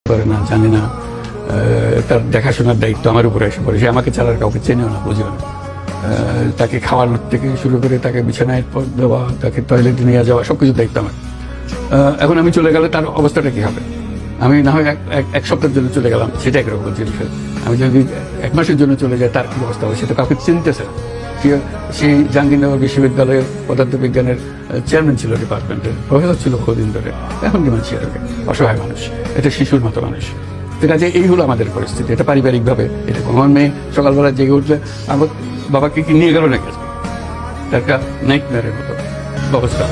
করে না, জানে না, তার দেখাশোনার দায়িত্ব আমার উপরে এসে পড়ে। সে আমাকে ছাড়ার কাউকে চেনেও না, বুঝেও না। তাকে খাওয়ার থেকে শুরু করে তাকে বিছানায় দেওয়া, তাকে টয়লেটে নিয়ে যাওয়া, সবকিছু দায়িত্ব আমার। এখন আমি চলে গেলে তার অবস্থাটা কি হবে? আমি না হয় এক সপ্তাহের জন্য চলে গেলাম, সেটা একরকম জিনিস। আমি যদি 1 মাসের জন্য চলে যাই, তার কি অবস্থা হবে? সেটা কাউকে চিনতেছে না। সেই জাহাঙ্গীরনগর বিশ্ববিদ্যালয়ের পদার্থবিজ্ঞানের চেয়ারম্যান ছিল, ডিপার্টমেন্টের প্রফেসর ছিল বহুদিন ধরে। এখন কি মানুষ এটাকে অসহায় মানুষ, এটা শিশুর মতো মানুষ। ঠিক আছে, এই হলো আমাদের পরিস্থিতি। এটা পারিবারিকভাবে এটা আমার মেয়ে সকালবেলা জেগে উঠলে আমার বাবাকে কি নিয়ে গেল নাকি, একটা নাইটমেয়ারের মতো অবস্থা।